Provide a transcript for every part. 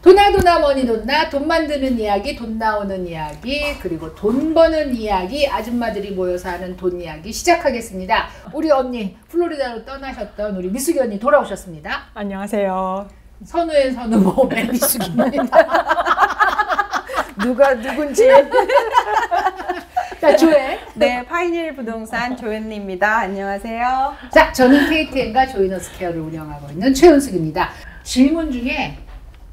도나도나 머니도나 돈 만드는 이야기, 돈 나오는 이야기, 그리고 돈 버는 이야기, 아줌마들이 모여서 하는 돈 이야기 시작하겠습니다. 우리 언니 플로리다로 떠나셨던 우리 미숙이 언니 돌아오셨습니다. 안녕하세요. 선우의 선우 모험의 미숙입니다. 누가 누군지. 자, 조회. 네, 파이닐 부동산 조현리입니다. 안녕하세요. 자, 저는 KTN과 조이너스케어를 운영하고 있는 최은숙입니다. 질문 중에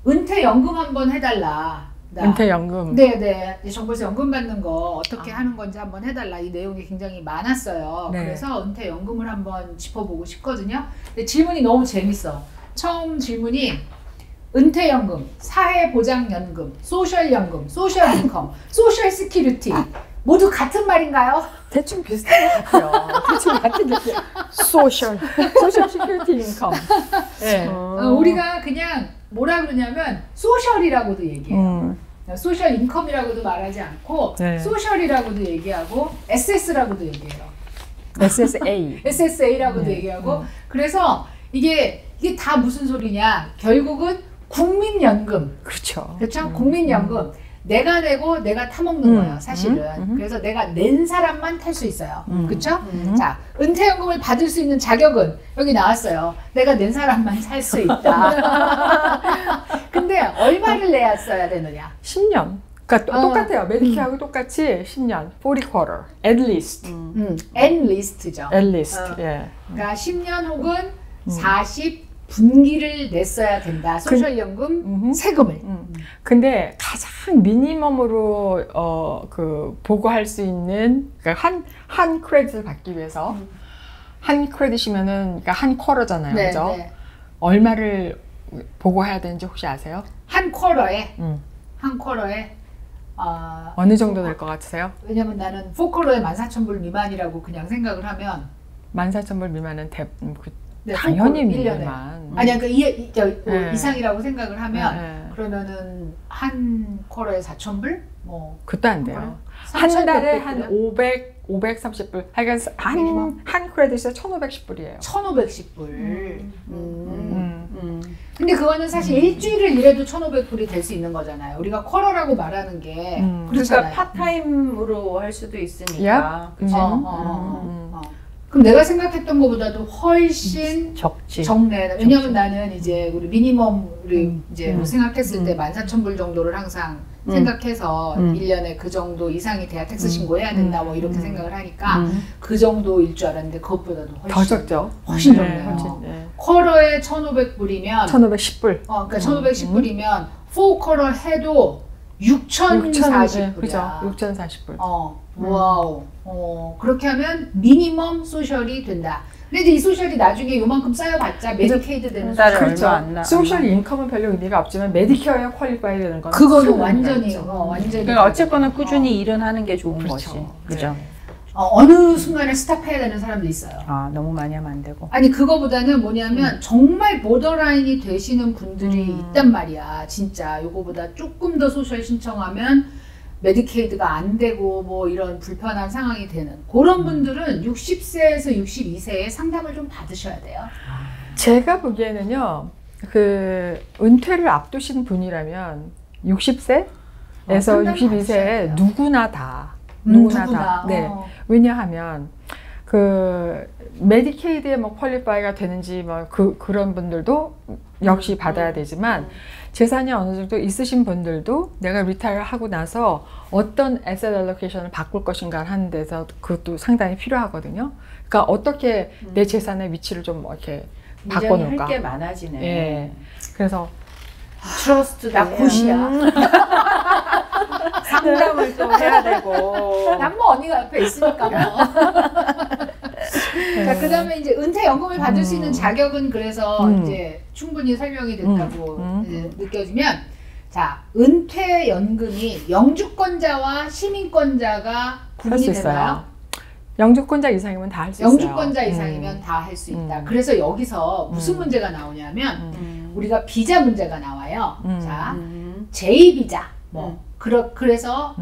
은퇴연금 한번 해달라. 은퇴연금. 네네. 정부에서 연금 받는 거 어떻게 하는 건지 한번 해달라. 이 내용이 굉장히 많았어요. 네. 그래서 은퇴연금을 한번 짚어보고 싶거든요. 근데 질문이 너무 재밌어. 처음 질문이 은퇴연금, 사회보장연금, 소셜연금, 소셜인컴, 소셜시큐리티 모두 같은 말인가요? 대충 비슷한 것 같아요. 대충 같은 게 소셜 시큐리티 인컴. 네. 우리가 그냥 뭐라 그러냐면 소셜이라고도 얘기해요. 소셜 인컴이라고도 말하지 않고 네. 소셜이라고도 얘기하고 SS라고도 얘기해요. SSA. SSA라고도 네. 얘기하고 그래서 이게 다 무슨 소리냐? 결국은 국민연금. 그렇죠. 그렇죠? 국민연금. 내가 내고 내가 타먹는 거예요, 사실은. 그래서 내가 낸 사람만 탈 수 있어요. 그렇죠? 자, 은퇴연금을 받을 수 있는 자격은 여기 나왔어요. 내가 낸 사람만 살 수 있다. 근데 얼마를 내야 써야 되느냐? 10년. 그러니까 똑같아요. 메디케어하고 똑같이 10년. 40 quarter. At least. N 리스트죠. At least. 예. 그러니까 10년 혹은 40분기를 냈어야 된다. 소셜연금 세금을. 근데 가장 미니멈으로 보고할 수 있는 그러니까 한 크레딧을 받기 위해서 한 크레딧이면은 그러니까 한 쿼터잖아요, 네, 그죠? 네. 얼마를 보고해야 되는지 혹시 아세요? 한 쿼터에 한 쿼터에 어느 정도 될 것 같으세요? 왜냐면 나는 4쿼터에 14,000불 미만이라고 그냥 생각을 하면 14,000불 미만은 네, 당연히 1년에. 미만. 아니 그러니까 네. 이상이라고 생각을 하면 네. 그러면은 한 쿼터에 4,000불? 뭐 그것도 안 돼요. 한 달에 한 530불. 하여간 한 크레딧에 1,510불이에요. 1,510불. 근데 그거는 사실 일주일을 일해도 1,500불이 될 수 있는 거잖아요. 우리가 쿼터라고 말하는 게 그러니까 그렇잖아요. 파타임으로 할 수도 있으니까. Yep. 그럼 내가 생각했던 것보다도 훨씬 적지. 적네. 왜냐면 나는 이제 우리 미니멈을 이제 생각했을 때 14,000불 정도를 항상 생각해서 1년에 그 정도 이상이 돼야 텍스 신고해야 된다 뭐 이렇게 생각을 하니까 그 정도일 줄 알았는데 그것보다도 훨씬 더 적죠. 훨씬 적네요. 훨씬, 네. 쿼터에 1,500불이면 1,510불. 그러니까 1,510불이면 4쿼터 해도 6,040불이야. 그죠. 6,040불. 와우. 그렇게 하면 미니멈 소셜이 된다. 근데 이제 이 소셜이 나중에 요만큼 쌓여봤자 메디케이드 되는 소셜. 그렇죠. 얼마 안 나. 소셜 인컴은 별로 의미가 없지만 메디케어에 퀄리파이 되는 건 그거는 완전히 완전히. 그러니까 어쨌거나 꾸준히 일은 하는 게 좋은 그렇죠. 것이. 그죠? 어느 순간에 스탑해야 되는 사람도 있어요. 너무 많이 하면 안 되고. 아니 그거보다는 뭐냐면 정말 보더라인이 되시는 분들이 있단 말이야. 진짜 요거보다 조금 더 소셜 신청하면 메디케이드가 안 되고 뭐 이런 불편한 상황이 되는 그런 분들은 60세에서 62세에 상담을 좀 받으셔야 돼요. 제가 보기에는요, 그 은퇴를 앞두신 분이라면 60세에서 상담 62세에 받으셔야 돼요. 누구나 다. 네. 왜냐하면 그 메디케이드에 뭐 퀄리파이가 되는지 뭐 그런 분들도 역시 받아야 되지만 재산이 어느 정도 있으신 분들도 내가 리타이어 하고 나서 어떤 에셋 알로케이션을 바꿀 것인가 하는 데서 그것도 상당히 필요하거든요. 그러니까 어떻게 내 재산의 위치를 좀 이렇게 바꿔놓을까. 할게 많아지네. 예. 그래서 트러스트 낙굿이야. 상담을 또 해야 되고. 난 뭐 언니가 옆에 있으니까 뭐. 자, 그 다음에 이제 은퇴연금을 받을 수 있는 자격은 그래서 이제 충분히 설명이 됐다고 이제 느껴지면, 자, 은퇴연금이 영주권자와 시민권자가 구분이 되나요? 영주권자 이상이면 다 할 수 있어요. 영주권자 이상이면 다 할 수 있다. 그래서 여기서 무슨 문제가 나오냐면 우리가 비자 문제가 나와요. 자, 제2비자 그래서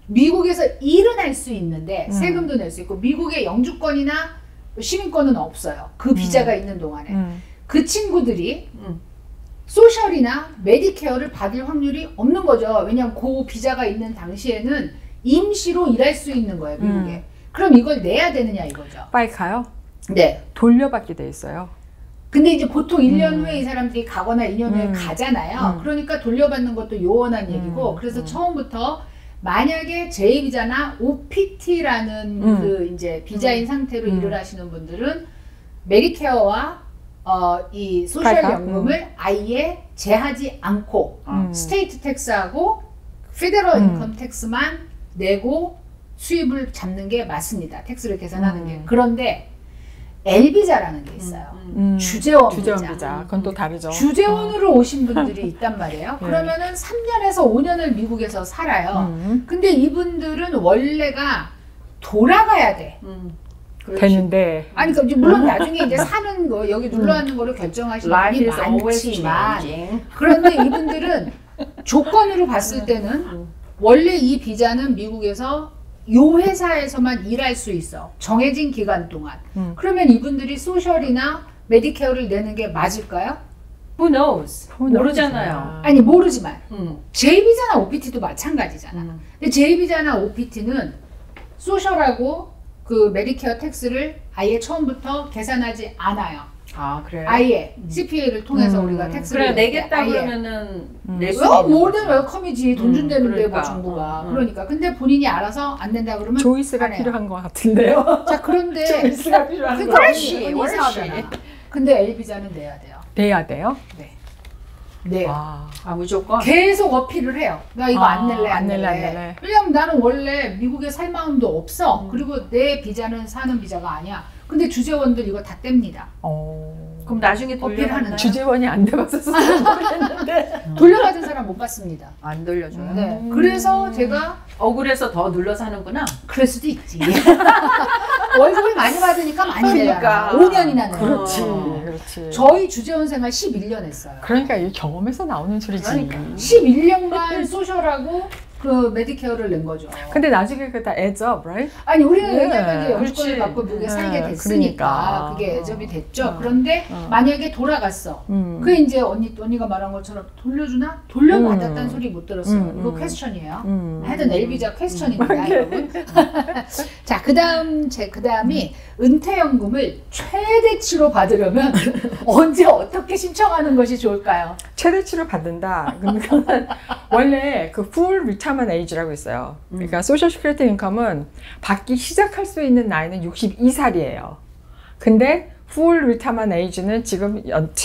미국에서 일은 할 수 있는데 세금도 낼 수 있고 미국의 영주권이나 시민권은 없어요. 그 비자가 있는 동안에 그 친구들이 소셜이나 메디케어를 받을 확률이 없는 거죠. 왜냐하면 그 비자가 있는 당시에는 임시로 일할 수 있는 거예요, 미국에. 그럼 이걸 내야 되느냐 이거죠. 파이카요? 네. 돌려받게 돼 있어요. 근데 이제 보통 1년 후에 이 사람들이 가거나 2년 후에 가잖아요. 그러니까 돌려받는 것도 요원한 얘기고, 그래서 처음부터 만약에 J비자나 OPT라는 그 이제 비자인 상태로 일을 하시는 분들은 메디케어와 이 소셜연금을 아예 제하지 않고 스테이트 텍스하고 피더럴 인컴 텍스만 내고 수입을 잡는 게 맞습니다. 텍스를 계산하는 게. 그런데 L비자라는 게 있어요. 주재원 비자. 그건 또 다르죠. 주재원으로 오신 분들이 있단 말이에요. 그러면은 3년에서 5년을 미국에서 살아요. 근데 이분들은 원래가 돌아가야 돼. 되는데. 아니, 그러니까 물론 나중에 이제 사는 거, 여기 눌러 앉는 거를 결정하시는 분이 많지만, 그런데 이분들은 조건으로 봤을 때는 원래 이 비자는 미국에서 요 회사에서만 일할 수 있어. 정해진 기간 동안. 그러면 이분들이 소셜이나 메디케어를 내는 게 맞을까요? Who knows? 모르잖아요. 아니, 모르지만 J비자나 OPT도 마찬가지잖아. 근데 J비자나 OPT는 소셜하고 그 메디케어 텍스를 아예 처음부터 계산하지 않아요. 아, 그래요? 아예 CPA를 통해서 우리가 텍스를 그래, 내겠다 그러면은 낼 수 왜 있는 모든 웰컴이지. 돈 준다는데 그러니까. 뭐 정부가. 그러니까. 근데 본인이 알아서 안 된다 그러면 조이스가 안 해요. 필요한 것 같은데요. 자, 그런데 조이스가 필요한 것 그러니까 같아요. 언니 이상하잖아. 근데 L비자는 내야 돼요. 돼야 돼요? 네. 네요. 아, 무조건? 계속 어필을 해요. 나 이거 안 낼래, 안 낼래. 낼래. 왜냐면 나는 원래 미국에 살 마음도 없어. 그리고 내 비자는 사는 비자가 아니야. 근데 주재원들 이거 다 뗍니다. 그럼 나중에 어필하는 돌려받나요? 주재원이 안 돼봐서 모르겠는데. 돌려받은 사람 못 받습니다. 안 돌려줘요? 네. 그래서 제가 억울해서 더 눌러서 하는구나? 그럴 수도 있지. 월급을 많이 받으니까 많이 내잖아. 그러니까. 5년이나 내. 그렇지, 어. 그렇지. 저희 주재원 생활 11년 했어요. 그러니까 이 경험에서 나오는 소리지. 그러니까. 11년간 소셜하고 그 메디케어를 낸 거죠. 근데 나중에 그게 다 adds up, right? 아니 우리는 네, 왜냐면 이제 영주권을 그렇지. 받고 미국에 살게 네, 됐으니까 그러니까. 그게 애접이 됐죠. 그런데 만약에 돌아갔어. 그 이제 언니가 말한 것처럼 돌려주나? 돌려받았다는 소리 못 들었어요. 이거 퀘스천이에요. 하여튼 L비자 퀘스천입니다, 여러분. 자, 그다음이 은퇴연금을 최대치로 받으려면 언제 어떻게 신청하는 것이 좋을까요? 최대치로 받는다. 그러면 원래 그 full retirement age라고 있어요. 그러니까 소셜 시큐리티 인컴은 받기 시작할 수 있는 나이는 62살이에요. 근데 full retirement age는 지금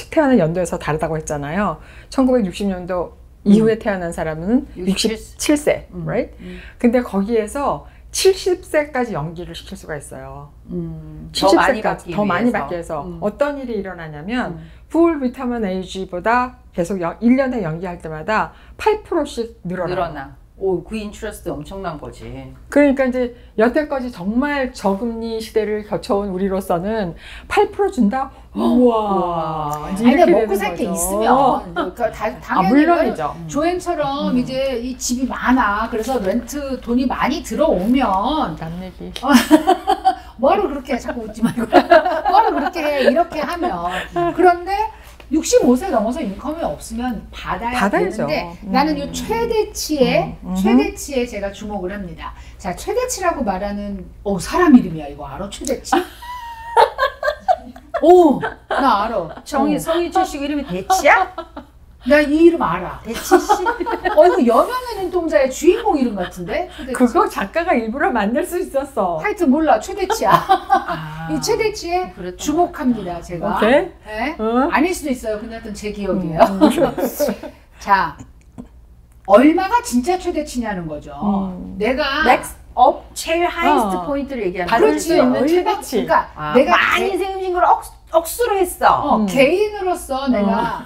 태어난 연도에서 다르다고 했잖아요. 1960년도 이후에 태어난 사람은 67세, right? 근데 거기에서 70세까지 연기를 시킬 수가 있어요. 더 많이 받기 더 많이 위해서. 받기 위해서 어떤 일이 일어나냐면 full retirement age보다 계속 1년에 연기할 때마다 8%씩 늘어나. 오, 그 인트레스트 엄청난 거지. 그러니까 이제 여태까지 정말 저금리 시대를 겪어온 우리로서는 8% 준다? 우와. 이제 아니, 근데 이렇게 먹고 되는 살 게 거죠. 있으면 그러니까 당연히 물론이죠. 조앤처럼 이제 이 집이 많아. 그래서 렌트 돈이 많이 들어오면 남 얘기. 뭐하러 그렇게 해? 자꾸 웃지 말고 뭐하러 그렇게 해? 이렇게 하면 그런데 65세 넘어서 인컴이 없으면 받아야죠. 되는데 나는 이 최대치에 제가 주목을 합니다. 자, 최대치라고 말하는 사람 이름이야. 이거 알아? 최대치? 오, 나 알아. 성희 씨 이름이 대치야? 나 이 이름 알아. 대치 씨? 이거 여명의 눈동자의 주인공 이름 같은데? 최대치. 그거 작가가 일부러 만들 수 있었어. 하여튼 몰라. 최대치야. 이 최대치에 그랬구나. 주목합니다. 제가. 오케이. 네? 응? 아닐 수도 있어요. 근데 하여튼 제 기억이에요. 자, 얼마가 진짜 최대치냐는 거죠. 내가 넥스트 업 제일 하이스트 포인트를 얘기하는 받을 거지. 수 있는 최대치. 그러니까 내가 많이 세금진 걸 억수로 했어. 개인으로서 내가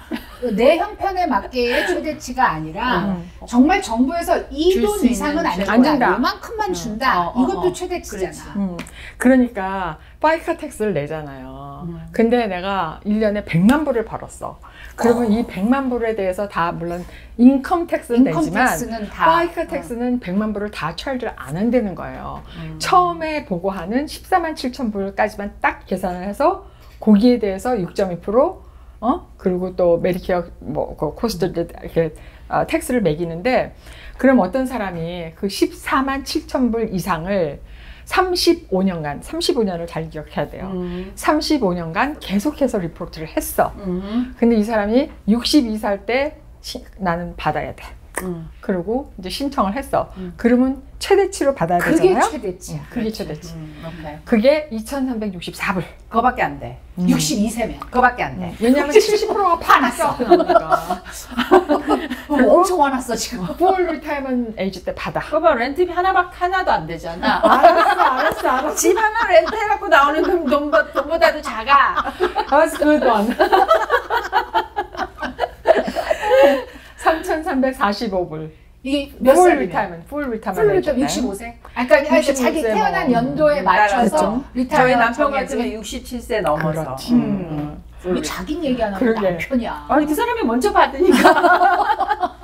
내 형편에 맞게 최대치가 아니라 정말 정부에서 이 줄 돈 수 이상은 있는 안 안 준다. 준다. 요만큼만 준다. 이것도 최대치잖아. 그러니까 파이카 텍스를 내잖아요. 근데 내가 1년에 100만 불을 벌었어. 그러면 이 100만 불에 대해서 다 물론 인컴 텍스는 내지만 텍스는 다. 파이카 텍스는 100만 불을 다 charge를 안 한다는 거예요. 처음에 보고하는 14만 7천 불까지만 딱 계산을 해서 거기에 대해서 6.2% 그리고 또 메디케어 뭐 그 코스트 이렇게 텍스를 매기는데, 그럼 어떤 사람이 그 14만 7천 불 이상을 35년을 잘 기억해야 돼요. 35년간 계속해서 리포트를 했어. 근데 이 사람이 62살 때 나는 받아야 돼. 그리고 이제 신청을 했어. 그러면 최대치로 받아야 되잖아요. 그게 최대치야. 그게 최대치. 네. 그게 2,364불. 그거밖에 안 돼. 62세면. 그거밖에 안 돼. 왜냐면 70%가 파났어. 그러니까. 엄청 화났어 지금. 풀 리타이먼 에이지 때 받아. 그거 렌트비 하나도 안 되잖아. 알았어. 집 하나 렌트해갖고 나오는 돈보다도 작아. That's good one. 3,345불. 이게 몇 풀 살이면? 리타이먼, 풀 리타이먼. 풀 리타이먼 65세? 그러니까 자기 태어난 뭐. 연도에 맞춰서 그렇죠. 리타이어 저희 남편 정해야지. 같으면 67세 넘어서. 그렇지. 왜 자기 얘기하는 그러게. 남편이야. 아니 그 사람이 먼저 받으니까.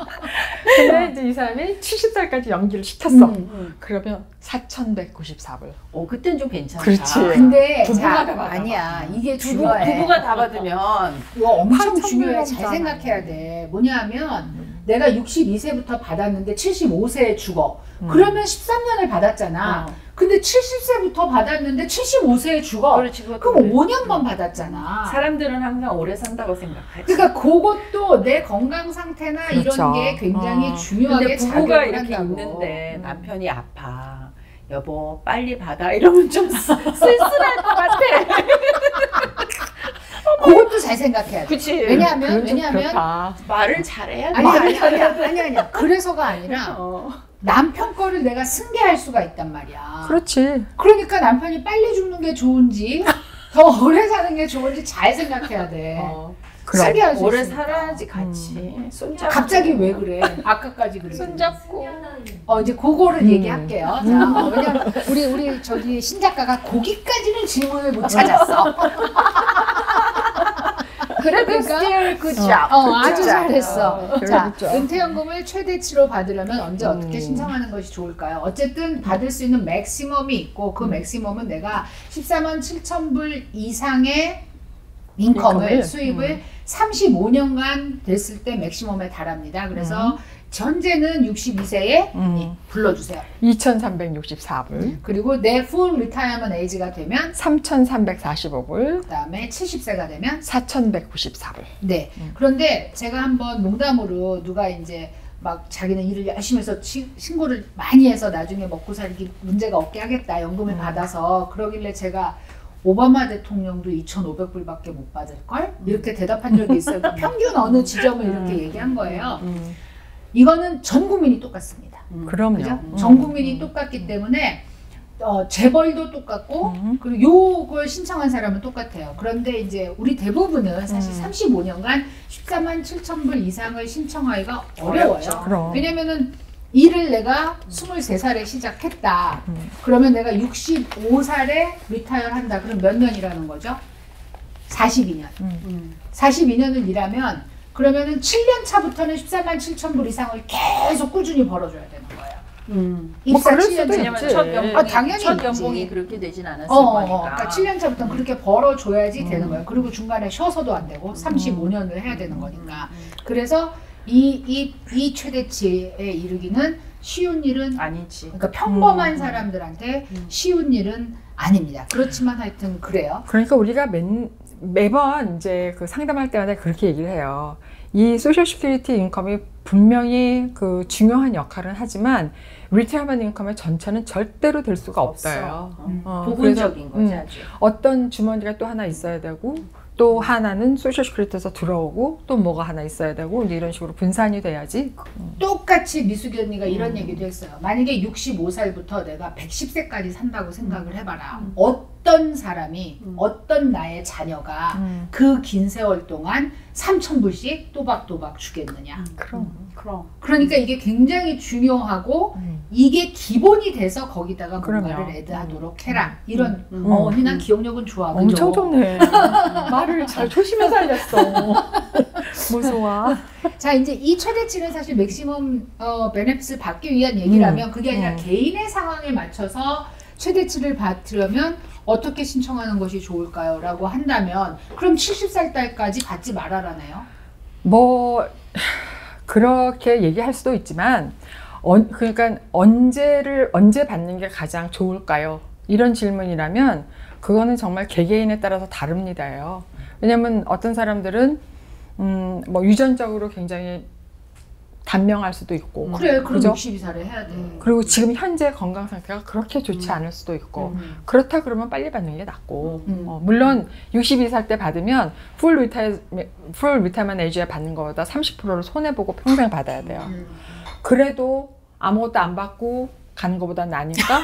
근데 이제 이 사람이 70살까지 연기를 시켰어. 그러면 4,194불. 오 그땐 좀 괜찮다. 그렇지. 근데 부부가 다 받아. 아니야. 이게 중요해. 부부가 다 받으면 이거 엄청 8,000 중요해. 잘 넘잖아. 생각해야 돼. 뭐냐면 내가 62세부터 받았는데 75세에 죽어. 그러면 13년을 받았잖아. 근데 70세부터 받았는데 75세에 죽어. 그렇지, 그럼 5년만 받았잖아. 사람들은 항상 오래 산다고 생각하지. 그러니까 그것도 내 건강 상태나 그렇죠. 이런 게 굉장히 중요하게 근데 부부가 작용을 이렇게 한다고. 있는데 남편이 아파. 여보 빨리 받아 이러면 좀 쓸쓸할 것 같아. 그것도 잘 생각해야 돼. 그치. 왜냐하면 그렇다. 말을 잘해야 돼. 아니야. 그래서가 아니라 남편 거를 내가 승계할 수가 있단 말이야. 그렇지. 그러니까 남편이 빨리 죽는 게 좋은지 더 오래 사는 게 좋은지 잘 생각해야 돼. 승계할 수 오래 있으니까. 살아야지 같이. 손잡고. 갑자기 왜 그래? 아까까지 그래. 손잡고. 이제 그거를 얘기할게요. 자, 왜냐면 우리 저기 신 작가가 거기까지는 질문을 못 찾았어. 그래도 그러니까 still good job. 아주 잘했어. 자, 그렇죠. 은퇴연금을 최대치로 받으려면 언제 어떻게 신청하는 것이 좋을까요? 어쨌든 받을 수 있는 맥시멈이 있고 그 맥시멈은 내가 14만 7천 불 이상의 인컴을 수입을 35년간 됐을 때 맥시멈에 달합니다. 그래서 현재는 62세에 불러주세요. 2,364불. 그리고 내 풀 리타이어먼 에이지가 되면 3,345불. 그 다음에 70세가 되면 4,194불. 네. 그런데 제가 한번 농담으로 누가 이제 막 자기는 일을 열심히 해서 신고를 많이 해서 나중에 먹고 살기 문제가 없게 하겠다. 연금을 받아서. 그러길래 제가 오바마 대통령도 2,500불밖에 못 받을걸? 이렇게 대답한 적이 있어요. 평균 어느 지점을 이렇게 얘기한 거예요. 이거는 전 국민이 똑같습니다. 그럼요. 그죠? 전 국민이 똑같기 때문에 재벌도 똑같고 그리고 요걸 신청한 사람은 똑같아요. 그런데 이제 우리 대부분은 사실 35년간 14만 7천 불 이상을 신청하기가 어려워요. 그럼. 왜냐면은 일을 내가 23살에 시작했다. 그러면 내가 65살에 리타이어를 한다. 그럼 몇 년이라는 거죠? 42년. 42년을 일하면 그러면은 7년 차부터는 14만 7천 불 이상을 계속 꾸준히 벌어줘야 되는 거예요. 입사 그럴 7년 수도 차. 왜냐면 있지. 첫 연봉이, 당연히 첫 있지. 연봉이 그렇게 되진 않았을 그러니까 거니까. 7년 차부터 그렇게 벌어줘야지 되는 거예요. 그리고 중간에 쉬어서도 안 되고 35년을 해야 되는 거니까. 그래서 이 최대치에 이르기는 쉬운 일은 아니지. 그러니까 평범한 사람들한테 쉬운 일은 아닙니다. 그렇지만 하여튼 그래요. 그러니까 우리가 매번 이제 그 상담할 때마다 그렇게 얘기를 해요. 이 소셜 시큐리티 인컴이 분명히 그 중요한 역할은 하지만 리타이어먼트 인컴의 전체는 절대로 될 수가 없어요. 부분적인 거지 그래서, 아주. 어떤 주머니가 또 하나 있어야 되고 또 하나는 소셜 시큐리티에서 들어오고 또 뭐가 하나 있어야 되고 이제 이런 식으로 분산이 돼야지. 똑같이 미숙이 언니가 이런 얘기도 했어요. 만약에 65살부터 내가 110세까지 산다고 생각을 해봐라. 어떤 사람이 어떤 나의 자녀가 그 긴 세월 동안 3,000불씩 또박또박 주겠느냐. 그럼. 그러니까 이게 굉장히 중요하고 이게 기본이 돼서 거기다가 그럼요. 뭔가를 애드하도록 해라. 이런 언니 난 기억력은 좋아. 엄청 그죠? 좋네. 말을 잘 조심해서 알렸어. 무서워. 자 이제 이 최대치는 사실 맥시멈 베네핏을 받기 위한 얘기라면 그게 아니라 개인의 상황에 맞춰서 최대치를 받으려면 어떻게 신청하는 것이 좋을까요? 라고 한다면 그럼 70살 때까지 받지 말아라네요. 뭐 그렇게 얘기할 수도 있지만 그러니까 언제 받는 게 가장 좋을까요? 이런 질문이라면 그거는 정말 개개인에 따라서 다릅니다요. 왜냐면 어떤 사람들은 뭐 유전적으로 굉장히 단명할 수도 있고 그래, 그럼 그죠? 62살에 해야 돼. 그리고 지금 현재 건강 상태가 그렇게 좋지 않을 수도 있고 그렇다 그러면 빨리 받는 게 낫고 물론 62살 때 받으면 풀 리타이먼 에이지에 받는 것보다 30%를 손해보고 평생 받아야 돼요. 그래도 아무것도 안 받고 가는 것보다 나니까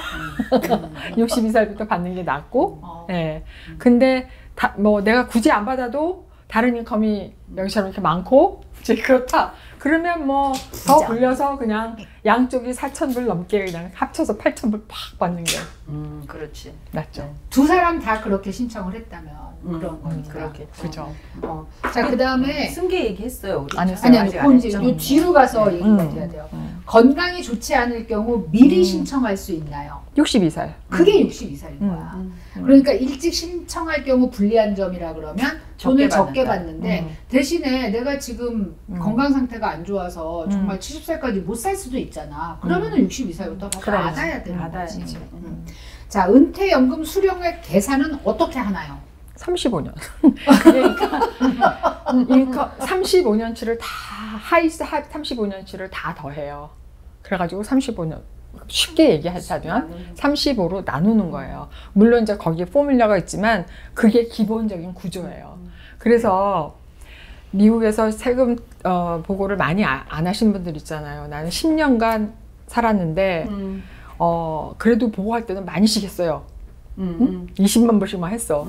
62살부터 받는 게 낫고 예. 근데 뭐 내가 굳이 안 받아도 다른 인컴이 여기처럼 이렇게 많고 이제 그렇다. 그러면 뭐 더 굴려서 그냥 양쪽이 4,000불 넘게 그냥 합쳐서 8,000불 팍 받는 게 그렇지. 낫죠. 두 사람 다 그렇게 신청을 했다면 그런 거니까. 그렇게. 그죠. 자, 그 다음에 승계 얘기했어요. 우리. 안 했어요. 아니, 그건 이제 요 뒤로 가서 얘기가 돼야 돼요. 건강이 좋지 않을 경우 미리 신청할 수 있나요? 62살. 그게 62살인 거야. 그러니까 일찍 신청할 경우 불리한 점이라 그러면 돈을 적게 받는데 대신에 내가 지금 건강 상태가 안 좋아서 정말 70살까지 못 살 수도 있잖아. 그러면은 62살부터 받아야 되는 거지. 자, 은퇴연금 수령액 계산은 어떻게 하나요? 35년. 그러니까 35년치를 다 하이스 35년치를 다 더해요. 그래가지고 35년 쉽게 얘기하자면 35로 나누는 거예요. 물론 이제 거기에 포뮬러가 있지만 그게 기본적인 구조예요. 그래서 미국에서 세금 보고를 많이 안 하신 분들 있잖아요. 나는 10년간 살았는데 그래도 보고할 때는 많이 시겠어요. 20만 불씩만 했어.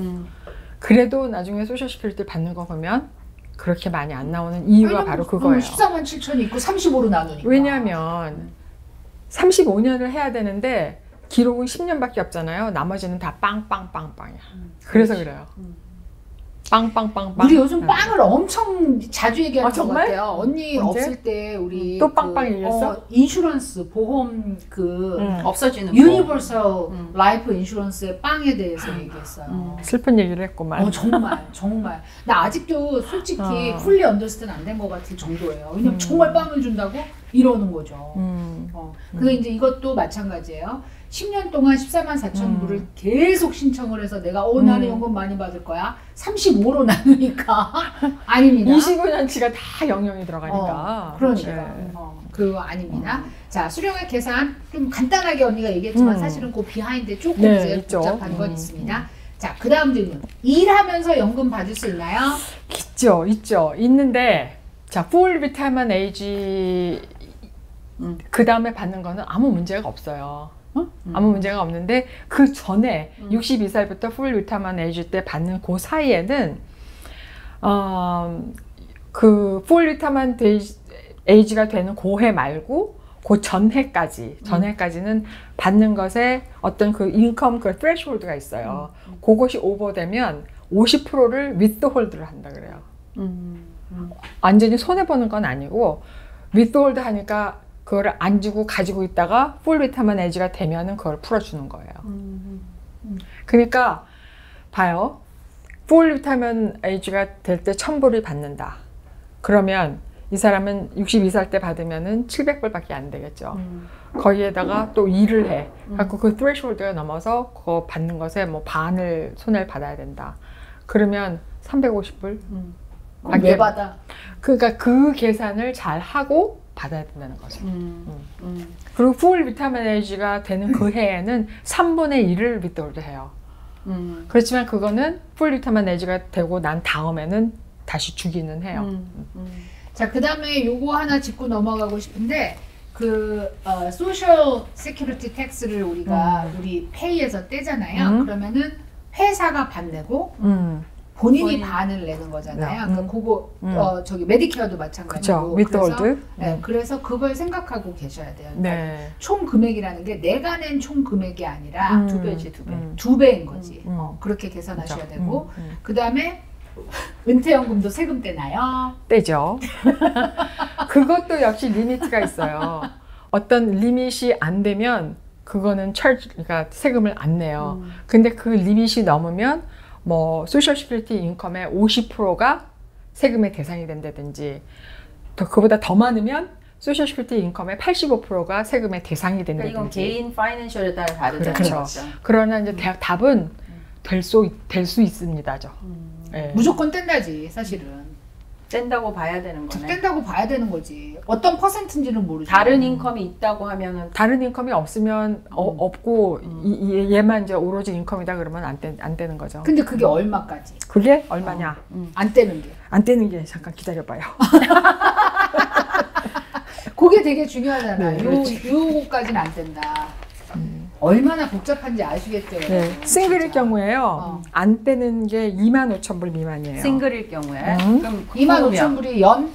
그래도 나중에 소셜시큐리티 받는 거 보면 그렇게 많이 안 나오는 이유가 바로 그거예요. 14만 7천이 있고 35로 나누니까. 왜냐하면 35년을 해야 되는데 기록은 10년밖에 없잖아요. 나머지는 다 빵빵빵빵이야. 그래서 그래요. 빵빵빵빵. 우리 요즘 빵을 엄청 자주 얘기하는 것 정말? 같아요. 언니 언제? 없을 때 우리 또 빵빵 얘기했어? 인슈런스 보험 없어지는 유니버설 라이프 인슈런스의 빵에 대해서 얘기했어요. 슬픈 얘기를 했구만. 정말 나 아직도 솔직히 풀리 언더스탠 안 된 것 같을 정도예요. 왜냐면 정말 빵을 준다고 이러는 거죠. 근데 이제 이것도 마찬가지예요. 10년 동안 14만 4천 불을 계속 신청을 해서 내가 나는 연금 많이 받을 거야. 35로 나누니까 아닙니다. 25년치가 다 영영이 들어가니까. 그러니까 그거 아닙니다. 자, 수령액 계산 좀 간단하게 언니가 얘기했지만 사실은 그 비하인드에 조금 이제 있죠. 복잡한 건 있습니다. 자, 그 다음 질문. 일하면서 연금 받을 수 있나요? 있죠. 있는데 자, full retirement age 그 다음에 받는 거는 아무 문제가 없어요. 아무 문제가 없는데 그 전에 62살부터 full retirement age 때 받는 그 사이에는 그 full retirement age가 되는 그 해 말고 그 전해까지는 받는 것에 어떤 그 인컴 그 threshold가 있어요. 그것이 오버되면 50%를 withhold를 한다 그래요. 완전히 손해보는 건 아니고 withhold 하니까 그거를 안 주고 가지고 있다가 full retirement age가 되면은 그걸 풀어주는 거예요. 그러니까 봐요. full retirement age가 될 때 1,000불을 받는다. 그러면 이 사람은 62살 때 받으면은 700불밖에 안 되겠죠. 거기에다가 또 일을 해. 갖고 그 threshold가 넘어서 그거 받는 것에 뭐 반을 손해를 받아야 된다. 그러면 350불? 왜 받아? 그러니까 그 계산을 잘 하고 받아야 된다는 거죠. 그리고 full retirement age가 되는 그 해에는 3분의 1을 withhold 해요. 그렇지만 그거는 full retirement age가 되고 난 다음에는 다시 주기는 해요. 자, 그 다음에 요거 하나 짚고 넘어가고 싶은데 소셜 세큐리티 텍스를 우리가 우리 페이에서 떼잖아요. 그러면은 회사가 반 내고 본인이 반을 내는 거잖아요. 그러니까 그거 저기 메디케어도 마찬가지고. withhold. 그래서 그걸 생각하고 계셔야 돼요. 그러니까 네. 총 금액이라는 게 내가 낸 총 금액이 아니라 2배지 2배. 2배인 거지. 그렇게 계산하셔야 되고. 그 다음에 은퇴연금도 세금 떼나요? 떼죠. 그것도 역시 리미트가 있어요. 어떤 리밋이 안 되면 그거는 그러니까 세금을 안 내요. 근데 그 리밋이 넘으면 뭐 소셜 시큐리티 인컴의 50%가 세금의 대상이 된다든지, 또 그보다 더 많으면 소셜 시큐리티 인컴의 85%가 세금의 대상이 된다든지. 그러니까 이건 개인 파이낸셜에 따라 다르잖아요. 그렇죠. 그러나 이제 답은 될 수 있습니다죠. 네. 무조건 뗀다지 사실은. 뗀다고 봐야 되는 거네. 뗀다고 봐야 되는 거지. 어떤 퍼센트인지는 모르죠. 다른 인컴이 있다고 하면은 다른 인컴이 없으면 없고 얘만 이제 오로지 인컴이다 그러면 안 되는 거죠. 근데 그게 얼마까지? 그게 얼마냐? 안 떼는 게. 안 떼는 게 잠깐 기다려봐요. 그게 되게 중요하잖아. 네, 요거까지는 안 뗀다. 얼마나 복잡한지 아시겠죠? 네, 싱글일 진짜. 경우에요. 안 떼는 게 25,000불 미만이에요. 싱글일 경우에 그럼 25,000불이 연?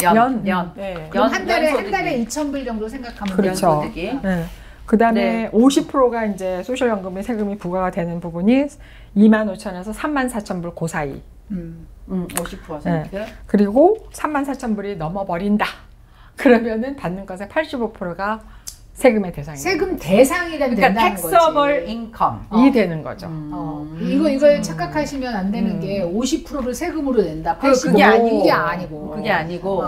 연. 네. 그럼 한 달에 연소득이. 2,000불 정도 생각하면 그렇죠. 연소득이. 네. 그 다음에 네. 50%가 이제 소셜연금의 세금이 부과가 되는 부분이 25,000에서 34,000불 그 사이. 50%. 네. 그리고 34,000불이 넘어버린다. 그러면은 받는 것의 85%가 세금의 대상이 세금 대상이라면 그러니까 된다는 거지. taxable income. 이 되는 거죠. 이걸 착각하시면 안 되는 게 50%를 세금으로 낸다. 그게 아니고. 이게 아니고. 그게 아니고.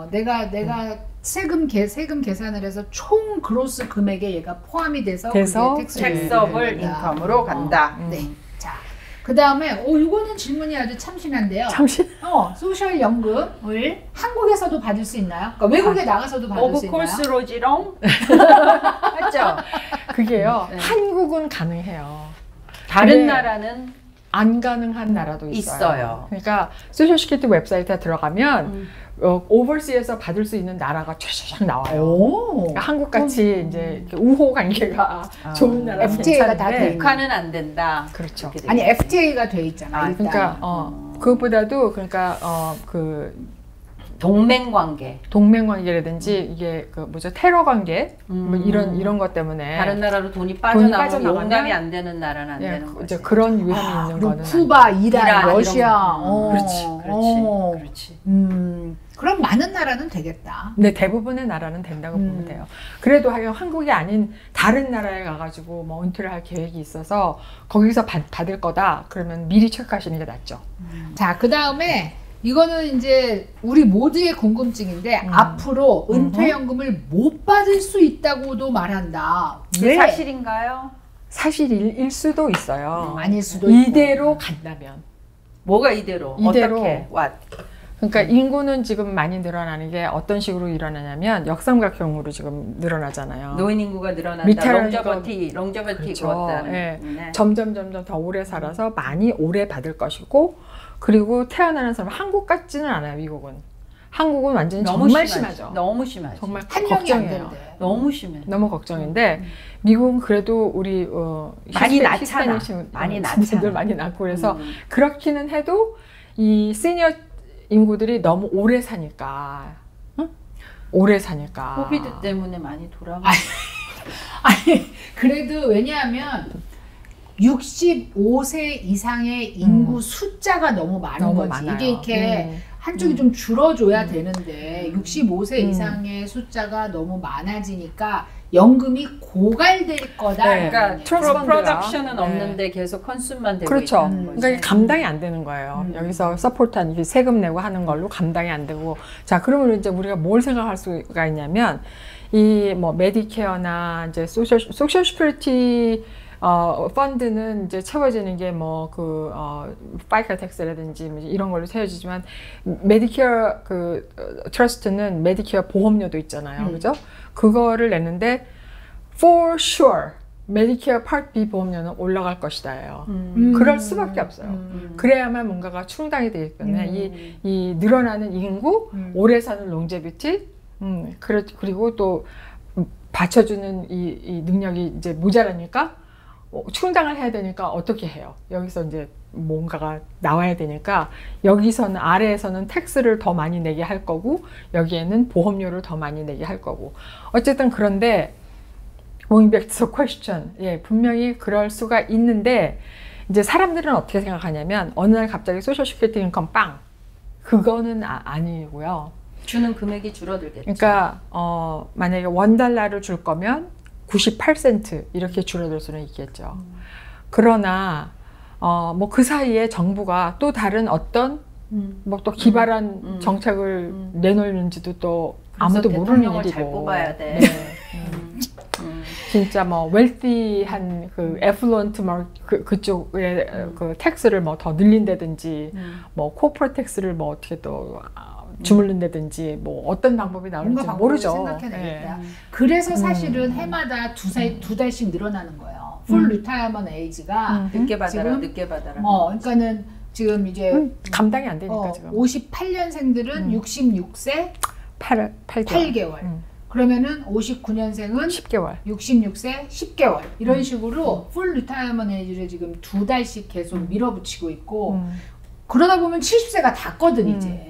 내가 세금 계산을 해서 총 그로스 금액에 얘가 포함이 돼서 그게 taxable income으로 간다. 네. 자, 그 다음에 이거는 질문이 아주 참신한데요. 소셜 연금을 한국에서도 받을 수 있나요? 그러니까 외국에 나가서도 받을 수 있나요? 오브 코스로지롱. 맞죠? 그게요. 네. 한국은 가능해요. 다른 나라는 안 가능한 나라도 있어요. 그러니까 소셜 시큐리티 웨브사이트에 들어가면 오버시에서 받을 수 있는 나라가 쫙 나와요. 그러니까 한국같이 이제 우호 관계가 좋은 나라 FTA가 다 돼. 북한은 안 된다. 그렇죠. 아니 FTA가 돼 있잖아. 일단. 그러니까 그것보다도 그러니까 동맹 관계라든지 이게 그 뭐죠 테러 관계 뭐 이런 것 때문에 다른 나라로 돈이 빠져나가면 용납이 안 되는 나라는 안 되는 거지. 이제 그런 위험이 있는 거는 쿠바, 이란, 러시아. 그렇지. 그럼 많은 나라는 되겠다. 네, 대부분의 나라는 된다고 보면 돼요. 그래도 한국이 아닌 다른 나라에 가가지고 뭐 은퇴를 할 계획이 있어서 거기서 받을 거다. 그러면 미리 체크하시는 게 낫죠. 자, 그 다음에 이거는 이제 우리 모두의 궁금증인데 앞으로 은퇴연금을 못 받을 수 있다고도 말한다. 왜? 사실인가요? 사실일 수도 있어요. 아닐 수도 이대로 간다면. 뭐가 이대로? 어떻게? What? 그러니까 인구는 지금 많이 늘어나는 게 어떤 식으로 일어나냐면 역삼각형으로 지금 늘어나잖아요. 노인 인구가 늘어난다. 롱저버티 그렇죠. 네. 점점 더 오래 살아서 많이 오래 받을 것이고 그리고 태어나는 사람 한국 같지는 않아요. 미국은. 한국은 완전히 정말 심하죠. 너무 심하죠. 정말 한 명이 안 걱정이에요. 된대. 너무 심해. 너무 걱정인데 미국은 그래도 우리 많이 낳잖아. 많이 낳잖아. 많이 낳고 그래서 그렇기는 해도 이 시니어 인구들이 너무 오래 사니까 오래 사니까 코비드 때문에 많이 돌아가. 아니 그래도 왜냐하면 65세 이상의 인구 숫자가 너무 많은 거지. 많아요. 이게 이렇게 한쪽이 좀 줄어줘야 되는데 65세 이상의 숫자가 너무 많아지니까 연금이 고갈될 거다. 네. 그러니까 프로덕션은 없는데 계속 컨슘만 되고 그렇죠. 있다는 거지. 그러니까 감당이 안 되는 거예요. 여기서 서포트한 세금 내고 하는 걸로 감당이 안 되고 자 그러면 이제 우리가 뭘 생각할 수가 있냐면 이 뭐 메디케어나 이제 소셜 시큐리티 펀드는 이제 채워지는 게 뭐 파이카 텍스라든지 이런 걸로 채워지지만 메디케어 트러스트는 메디케어 보험료도 있잖아요, 그죠? 그거를 내는데 for sure 메디케어 파트 B 보험료는 올라갈 것이다예요. 그럴 수밖에 없어요. 그래야만 뭔가가 충당이 되기 때문에 이 늘어나는 인구, 오래 사는 롱제비티, 그리고 또 받쳐주는 이 능력이 이제 모자라니까. 충당을 해야 되니까 어떻게 해요? 여기서 이제 뭔가가 나와야 되니까 여기서는 아래에서는 텍스를 더 많이 내게 할 거고 여기에는 보험료를 더 많이 내게 할 거고 어쨌든 그런데 going back to the question 분명히 그럴 수가 있는데 이제 사람들은 어떻게 생각하냐면 어느 날 갑자기 소셜 시큐리티 인컴 빵 그거는 아니고요. 주는 금액이 줄어들겠죠. 그러니까 만약에 $1를 줄 거면 98센트 이렇게 줄어들 수는 있겠죠. 그러나 뭐 그 사이에 정부가 또 다른 어떤 뭐 또 기발한 정책을 내놓는지도 또 아무도 모르는 일이고. 잘 뽑아야 돼. 네. 진짜 뭐 웰티한 그 애플루언트 그쪽에 그 텍스를 뭐 더 늘린다든지 뭐 코퍼레이트 텍스를 뭐 어떻게 또 주물른다든지 뭐 어떤 방법이 나올지 모르죠. 생각해내겠다. 네. 그래서 사실은 해마다 두 달씩 늘어나는 거예요. 풀 리타이어먼 에이지가 늦게 받아라, 지금, 늦게 받아라. 그러니까는 지금 이제 감당이 안 되니까 지금 58년생들은 66세 8개월. 그러면은 59년생은 10개월. 66세 10개월. 이런 식으로 풀 리타이어먼 에이지를 지금 두 달씩 계속 밀어붙이고 있고 그러다 보면 70세가 닿거든 이제.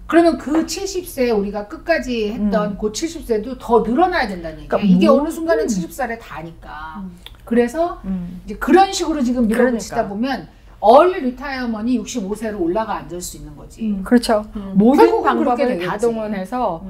그러면 그 70세 우리가 끝까지 했던 그 70세도 더 늘어나야 된다는 얘기야. 그러니까 이게 어느 순간은 70살에 닿으니까. 그래서 이제 그런 식으로 지금 밀어붙이다 보면 얼리 리타이어먼이 65세로 올라가 앉을 수 있는 거지. 그렇죠. 모든 방법을 다 동원해서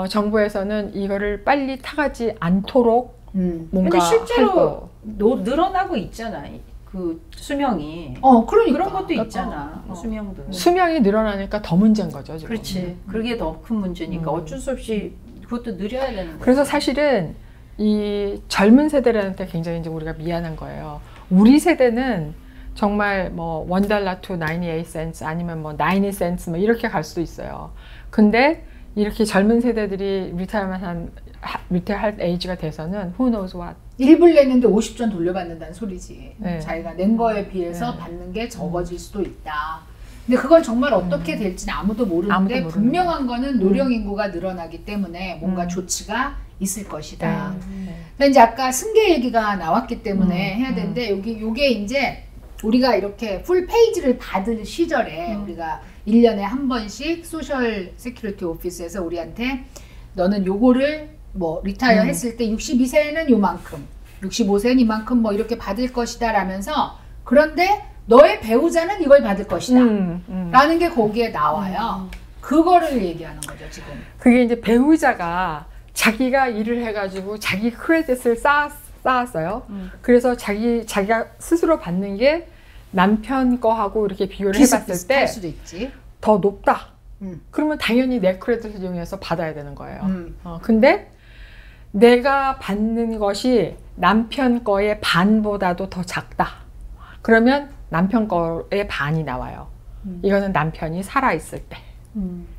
정부에서는 이거를 빨리 타가지 않도록 뭔가 근데 실제로 늘어나고 있잖아. 그 수명이. 그러니까. 그런 것도 있잖아. 수명도. 수명이 늘어나니까 더 문제인 거죠, 지금. 그렇지. 그게 더 큰 문제니까 어쩔 수 없이 그것도 늘려야 되는 거야. 그래서 사실은 이 젊은 세대들한테 굉장히 이제 우리가 미안한 거예요. 우리 세대는 정말 뭐 $1 to 98 cents 아니면 뭐 90 cents 뭐 이렇게 갈 수도 있어요. 근데 이렇게 젊은 세대들이 리타이어할 에이지가 돼서는 who knows what. 1불 냈는데 50전 돌려받는다는 소리지. 네. 자기가 낸 거에 비해서 받는 게 적어질 수도 있다. 근데 그건 정말 어떻게 될지는 아무도 모르는데 분명한 거는 노령 인구가 늘어나기 때문에 뭔가 조치가 있을 것이다. 근데 이제 아까 승계 얘기가 나왔기 때문에 해야 되는데 요게 이제 우리가 이렇게 풀 페이지를 받을 시절에 우리가 1년에 한 번씩 소셜 세큐리티 오피스에서 우리한테 너는 요거를 뭐 리타이어 했을 때 62세는 요만큼 65세는 이만큼 뭐 이렇게 받을 것이다 라면서 그런데 너의 배우자는 이걸 받을 것이다 라는 게 거기에 나와요. 그거를 얘기하는 거죠 지금. 그게 이제 배우자가 자기가 일을 해가지고 자기 크레딧을 쌓았어요. 그래서 자기가 스스로 받는 게 남편 거하고 이렇게 비교를 해봤을 때 수도 있지. 더 높다. 그러면 당연히 내 크레딧을 이용해서 받아야 되는 거예요. 근데 내가 받는 것이 남편 거의 반보다도 더 작다. 그러면 남편 거의 반이 나와요. 이거는 남편이 살아있을 때.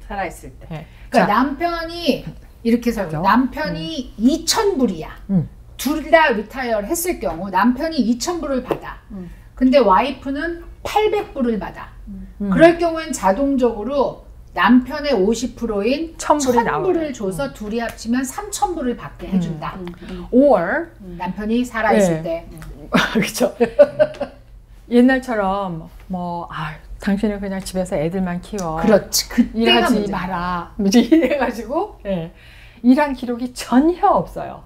살아있을 때. 네. 그러니까 남편이 이렇게 설명. 남편이 2,000불이야. 둘 다 리타이어를 했을 경우 남편이 2,000불을 받아. 근데 와이프는 800불을 받아. 그럴 경우엔 자동적으로 남편의 50%인 1,000불을 줘서 둘이 합치면 3,000불을 받게 해준다. or 남편이 살아있을 때. 그렇죠. 옛날처럼 뭐 당신은 그냥 집에서 애들만 키워. 그렇지. 그때가 일하지 문제야. 마라. 이래가지고 일한 기록이 전혀 없어요.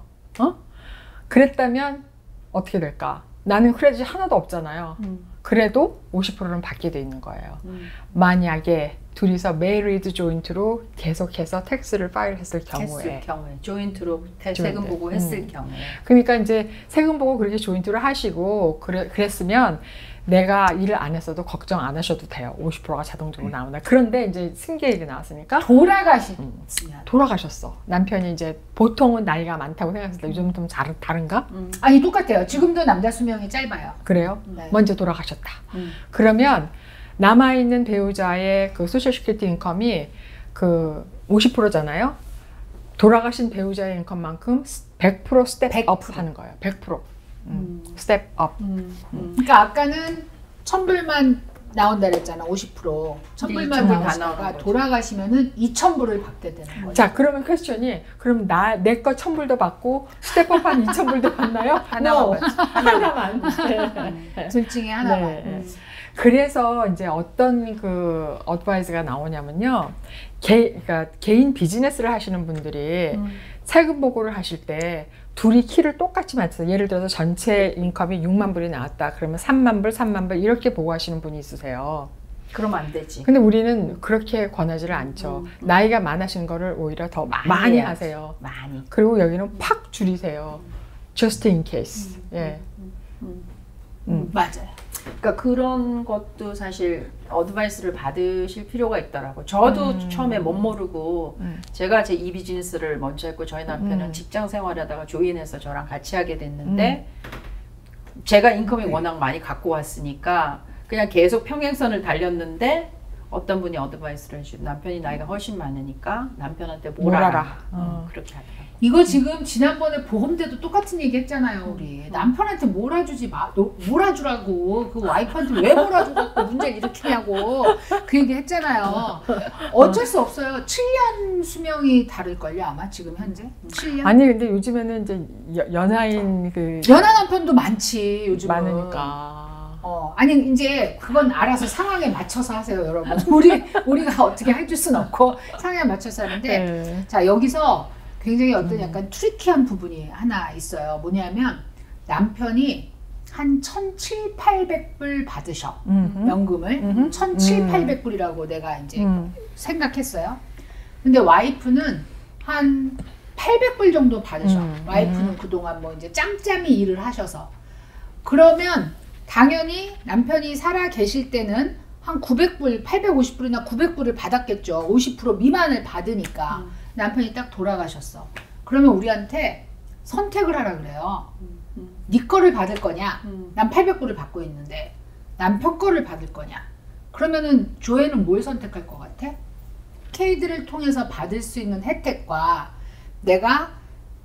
그랬다면 어떻게 될까? 나는 크레딧이 하나도 없잖아요. 그래도 50%는 받게 돼 있는 거예요. 만약에 둘이서 메리드 조인트로 계속해서 텍스를 파일했을 경우에. 조인트로 세금 보고 했을 경우에. 그러니까 이제 세금 보고 그렇게 조인트를 하시고 그랬으면 내가 일을 안 했어도 걱정 안 하셔도 돼요. 50%가 자동적으로 나온다. 그런데 이제 승계 얘기 나왔으니까 돌아가셨어. 남편이 이제 보통은 나이가 많다고 생각했을 때 요즘 좀 다른가? 아니 똑같아요. 지금도 남자 수명이 짧아요. 그래요? 네. 먼저 돌아가셨다. 그러면 남아있는 배우자의 그 소셜 시큐리티 인컴이 그 50%잖아요. 돌아가신 배우자의 인컴만큼 100% 스텝업 하는 거예요. 100%. 스텝업. 그러니까 아까는 1,000불만 나온다 그랬잖아. 50%. 1,000불만 나오다가 돌아가시면은 2,000불을 받게 되는 거예요. 자, 그러면 퀘스천이 그럼 내 거 1,000불도 받고 스텝업한 2,000불도 받나요? 하나만. 둘 중에 하나만. 그래서 이제 어떤 그 어드바이스가 나오냐면요. 그러니까 개인 비즈니스를 하시는 분들이 세금 보고를 하실 때 둘이 키를 똑같이 맞춰서 예를 들어서 전체 인컴이 6만 불이 나왔다. 그러면 3만 불, 3만 불 이렇게 보고하시는 분이 있으세요. 그러면 안 되지. 근데 우리는 그렇게 권하지를 않죠. 나이가 많으신 거를 오히려 더 많이 하세요. 많이. 그리고 여기는 팍 줄이세요. just in case. 예. 맞아요. 그러니까 그런 것도 사실 어드바이스를 받으실 필요가 있더라고. 저도 처음에 못 모르고 제가 제 이 비즈니스를 먼저 했고 저희 남편은 직장 생활하다가 조인해서 저랑 같이 하게 됐는데 제가 인컴이 워낙 많이 갖고 왔으니까 그냥 계속 평행선을 달렸는데 어떤 분이 어드바이스를 해주고 남편이 나이가 훨씬 많으니까 남편한테 몰아라. 그렇게 하더라고요. 이거 지금 지난번에 보험 때도 똑같은 얘기 했잖아요, 우리. 남편한테 몰아주지 마. 몰아주라고. 그 와이프한테 왜 몰아줘갖고 문제를 일으키냐고. 그 얘기 했잖아요. 어쩔 수 없어요. 7년 수명이 다를걸요, 아마 지금 현재? 7년? 아니, 근데 요즘에는 이제 연하인 연하 남편도 많지, 요즘은. 많으니까. 아니, 이제 그건 알아서 상황에 맞춰서 하세요, 여러분. 우리가 어떻게 해줄 순 없고 상황에 맞춰서 하는데. 네. 자, 여기서 굉장히 어떤 약간 트리키한 부분이 하나 있어요. 뭐냐면 남편이 한 1,700~800불 받으셔. 연금을. 1,700~800불이라고 내가 이제 생각했어요. 근데 와이프는 한 800불 정도 받으셔. 와이프는 그동안 뭐 이제 짬짬이 일을 하셔서. 그러면 당연히 남편이 살아 계실 때는 한 900불, 850불이나 900불을 받았겠죠. 50% 미만을 받으니까. 남편이 딱 돌아가셨어. 그러면 우리한테 선택을 하라 그래요. 네 거를 받을 거냐? 난 800불을 받고 있는데 남편 거를 받을 거냐? 그러면은 조회는 뭘 선택할 것 같아? 케이드를 통해서 받을 수 있는 혜택과 내가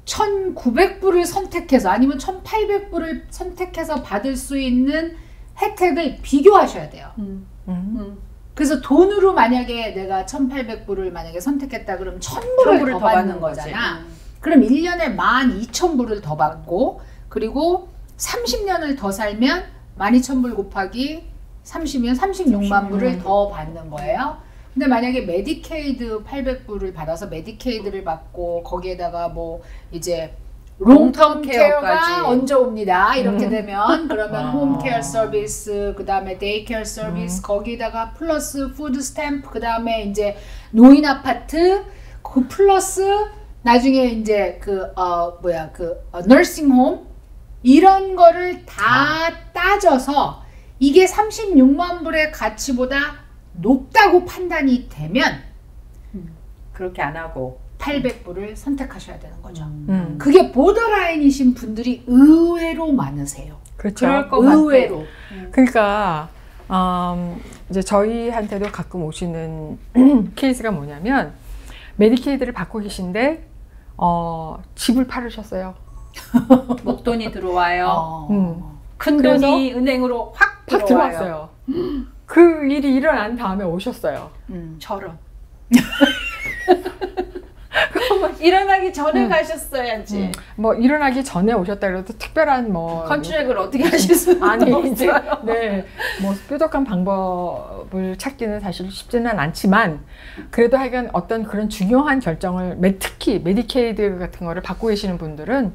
1,900불을 선택해서 아니면 1,800불을 선택해서 받을 수 있는 혜택을 비교하셔야 돼요. 그래서 돈으로 만약에 내가 1,800불을 만약에 선택했다 그러면 1,000불을 더 받는 거잖아. 그럼 1년에 12,000불을 더 받고 그리고 30년을 더 살면 12,000불 곱하기 30이면 36만 불을 더 받는 거예요. 근데 만약에 메디케이드 800불을 받아서 메디케이드를 받고 거기에다가 뭐 이제 롱텀 케어가 얹어 옵니다. 이렇게 되면 그러면 홈케어 서비스, 그 다음에 데이케어 서비스, 거기다가 플러스 푸드 스탬프, 그 다음에 이제 노인 아파트, 그 플러스 나중에 이제 너싱홈 이런 거를 다 따져서 이게 36만 불의 가치보다 높다고 판단이 되면 그렇게 안 하고 800불을 선택하셔야 되는 거죠. 그게 보더라인이신 분들이 의외로 많으세요. 그렇죠. 그럴 것 의외로. 그러니까 이제 저희한테도 가끔 오시는 케이스가 뭐냐면 메디케이드를 받고 계신데 집을 팔으셨어요. 목돈이 들어와요. 큰 그래서 돈이 은행으로 확 들어왔어요. 그 일이 일어난 다음에 오셨어요. 저런. 일어나기 전에 가셨어야지. 뭐 일어나기 전에 오셨다 그래도 특별한 뭐 컨트랙을 어떻게 하실 수는 아니 이제 없어요. 네, 뭐 뾰족한 방법을 찾기는 사실 쉽지는 않지만 그래도 하여간 어떤 그런 중요한 결정을 특히 메디케이드 같은 거를 받고 계시는 분들은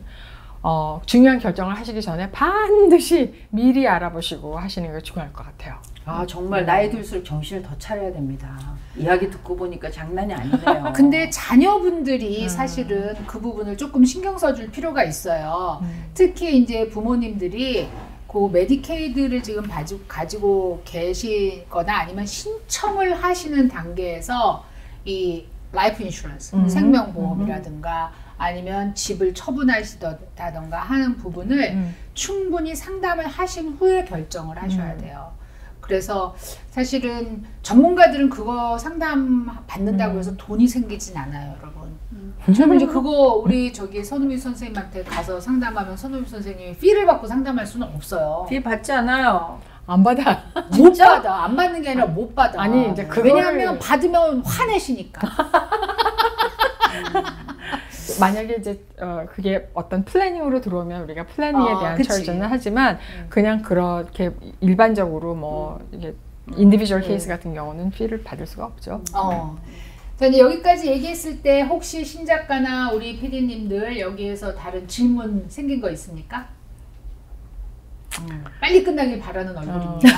중요한 결정을 하시기 전에 반드시 미리 알아보시고 하시는 게 중요할 것 같아요. 아 정말 나이 들수록 정신을 더 차려야 됩니다. 이야기 듣고 보니까 장난이 아니네요. 근데 자녀분들이 사실은 그 부분을 조금 신경 써줄 필요가 있어요. 특히 이제 부모님들이 그 메디케이드를 지금 가지고 계시거나 아니면 신청을 하시는 단계에서 이 라이프 인슈런스, 생명보험이라든가 아니면 집을 처분하시다던가 하는 부분을 충분히 상담을 하신 후에 결정을 하셔야 돼요. 그래서 사실은 전문가들은 그거 상담 받는다고 해서 돈이 생기진 않아요, 여러분. 저는 이제 그거 우리 저기 선우미 선생님한테 가서 상담하면 선우미 선생님이 피를 받고 상담할 수는 없어요. 피 받지 않아요. 안 받아. 못 받아. 안 받는 게 아니라 못 받아. 아니 이제 왜냐하면 받으면 화내시니까. 만약에 이제 그게 어떤 플래닝으로 들어오면 우리가 플래닝에 대한 그치. 철저는 하지만 그냥 그렇게 일반적으로 뭐 이게 인디비주얼 케이스 같은 경우는 피를 받을 수가 없죠. 자, 이제 여기까지 얘기했을 때 혹시 신작가나 우리 PD님들 여기에서 다른 질문 생긴 거 있습니까? 빨리 끝나길 바라는 얼굴입니다.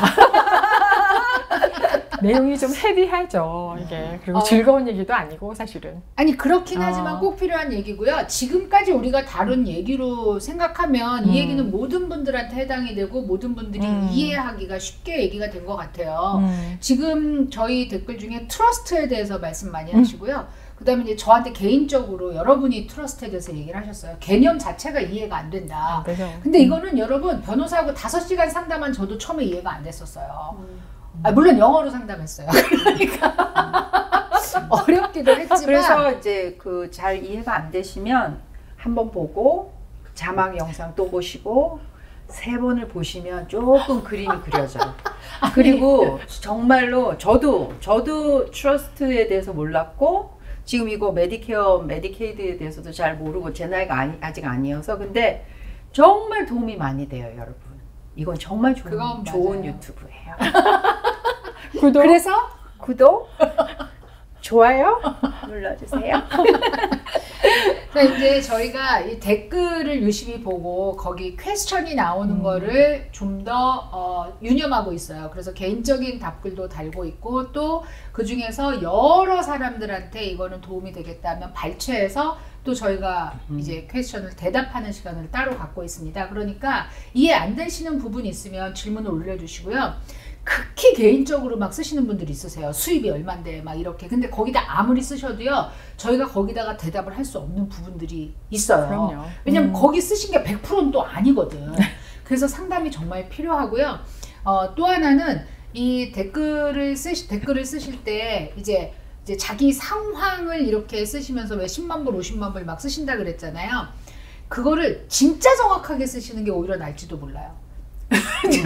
내용이 좀 헤비하죠. 이게 그리고 즐거운 얘기도 아니고 사실은. 아니 그렇긴 하지만 꼭 필요한 얘기고요. 지금까지 우리가 다룬 얘기로 생각하면 이 얘기는 모든 분들한테 해당이 되고 모든 분들이 이해하기가 쉽게 얘기가 된 것 같아요. 지금 저희 댓글 중에 트러스트에 대해서 말씀 많이 하시고요. 그 다음에 이제 저한테 개인적으로 여러분이 트러스트에 대해서 얘기를 하셨어요. 개념 자체가 이해가 안 된다. 근데 이거는 여러분 변호사하고 5시간 상담한 저도 처음에 이해가 안 됐었어요. 물론 영어로 상담했어요. 그러니까 어렵기도 했지만 그래서 이제 그 잘 이해가 안 되시면 한번 보고 자막 영상 또 보시고 3번을 보시면 조금 그림이 그려져요. 그리고 정말로 저도 트러스트에 대해서 몰랐고 지금 이거 메디케어, 메디케이드에 대해서도 잘 모르고 제 나이가 아직 아니어서 근데 정말 도움이 많이 돼요, 여러분. 이건 정말 좋은 유튜브예요. 구독. 그래서 구독, 좋아요 눌러주세요. 이제 저희가 이 댓글을 유심히 보고 거기 퀘스천이 나오는 거를 좀 더 유념하고 있어요. 그래서 개인적인 답글도 달고 있고 또 그 중에서 여러 사람들한테 이거는 도움이 되겠다면 발췌해서 또 저희가 이제 퀘스천을 대답하는 시간을 따로 갖고 있습니다. 그러니까 이해 안 되시는 부분이 있으면 질문을 올려주시고요. 극히 개인적으로 막 쓰시는 분들이 있으세요. 수입이 얼만데 막 이렇게. 근데 거기다 아무리 쓰셔도요. 저희가 거기다가 대답을 할 수 없는 부분들이 있어요. 그럼요. 왜냐면 거기 쓰신 게 100%는 또 아니거든. 그래서 상담이 정말 필요하고요. 또 하나는 이 댓글을 쓰실 때 이제 자기 상황을 이렇게 쓰시면서 왜 10만 불, 50만 불 막 쓰신다 그랬잖아요. 그거를 진짜 정확하게 쓰시는 게 오히려 나을지도 몰라요.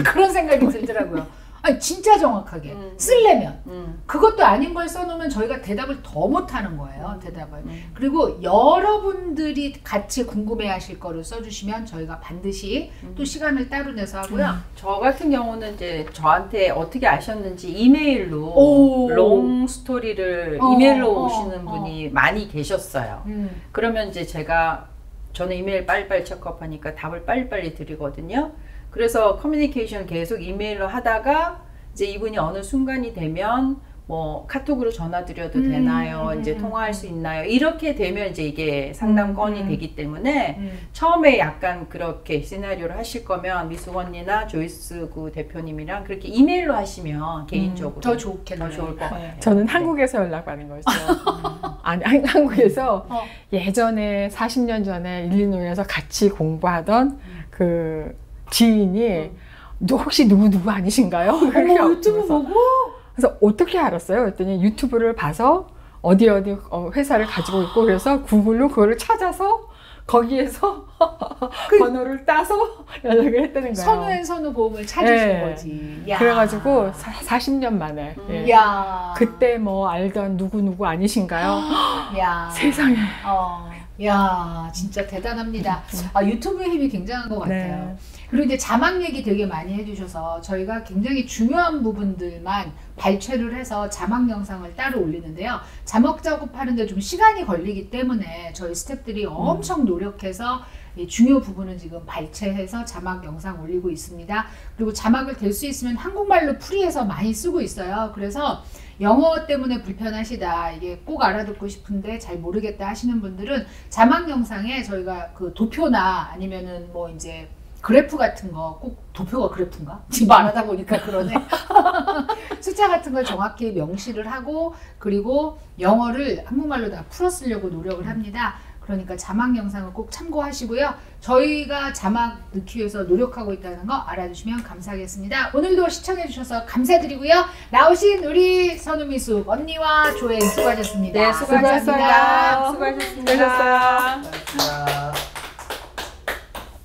그런 생각이 들더라고요. 아니 진짜 정확하게 쓰려면 그것도 아닌 걸 써놓으면 저희가 대답을 더 못하는 거예요. 대답을. 그리고 여러분들이 같이 궁금해하실 거를 써주시면 저희가 반드시 또 시간을 따로 내서 하고요. 저 같은 경우는 이제 저한테 어떻게 아셨는지 이메일로 롱 스토리를 이메일로 오시는 분이 많이 계셨어요. 그러면 이제 저는 이메일 빨리빨리 체크업하니까 답을 빨리빨리 드리거든요. 그래서 커뮤니케이션 계속 이메일로 하다가 이제 이분이 어느 순간이 되면 뭐 카톡으로 전화 드려도 되나요? 이제 통화할 수 있나요? 이렇게 되면 이제 이게 상담 건이 되기 때문에 처음에 약간 그렇게 시나리오를 하실 거면 미숙 언니나 조이스 구 대표님이랑 그렇게 이메일로 하시면 개인적으로 더 좋겠네요. 더 좋을 것 같아요. 저는 한국에서 연락받은 거죠. 아니 한국에서 예전에 40년 전에 일리노이에서 같이 공부하던 그 지인이 혹시 누구 아니신가요? 어머, 유튜브 보고? 그래서 어떻게 알았어요? 그랬더니 유튜브를 봐서 어디 회사를 가지고 있고 그래서 구글로 그거를 찾아서 거기에서 번호를 따서 연락을 했다는 거예요. 선우앤 선우 보험을 찾으신 거지. 야. 그래가지고 40년 만에 야. 그때 뭐 알던 누구 아니신가요? 야. 세상에. 야 진짜 대단합니다. 유튜브의 힘이 굉장한 것 같아요. 네. 그리고 이제 자막 얘기 되게 많이 해주셔서 저희가 굉장히 중요한 부분들만 발췌를 해서 자막 영상을 따로 올리는데요. 자막 작업하는데 좀 시간이 걸리기 때문에 저희 스태프들이 엄청 노력해서 이 중요 부분은 지금 발췌해서 자막 영상 올리고 있습니다. 그리고 자막을 될 수 있으면 한국말로 풀이해서 많이 쓰고 있어요. 그래서 영어 때문에 불편하시다, 이게 꼭 알아듣고 싶은데 잘 모르겠다 하시는 분들은 자막 영상에 저희가 그 도표나 아니면은 뭐 이제 그래프 같은 거, 꼭 도표가 그래프인가? 지금 말하다 보니까 그러네. 숫자 같은 걸 정확히 명시를 하고 그리고 영어를 한국말로 다 풀어 쓰려고 노력을 합니다. 그러니까 자막 영상을 꼭 참고하시고요. 저희가 자막 넣기 위해서 노력하고 있다는 거 알아주시면 감사하겠습니다. 오늘도 시청해주셔서 감사드리고요. 나오신 우리 선우미숙 언니와 조엔 수고하셨습니다. 네, 수고하셨습니다. 수고하셨습니다.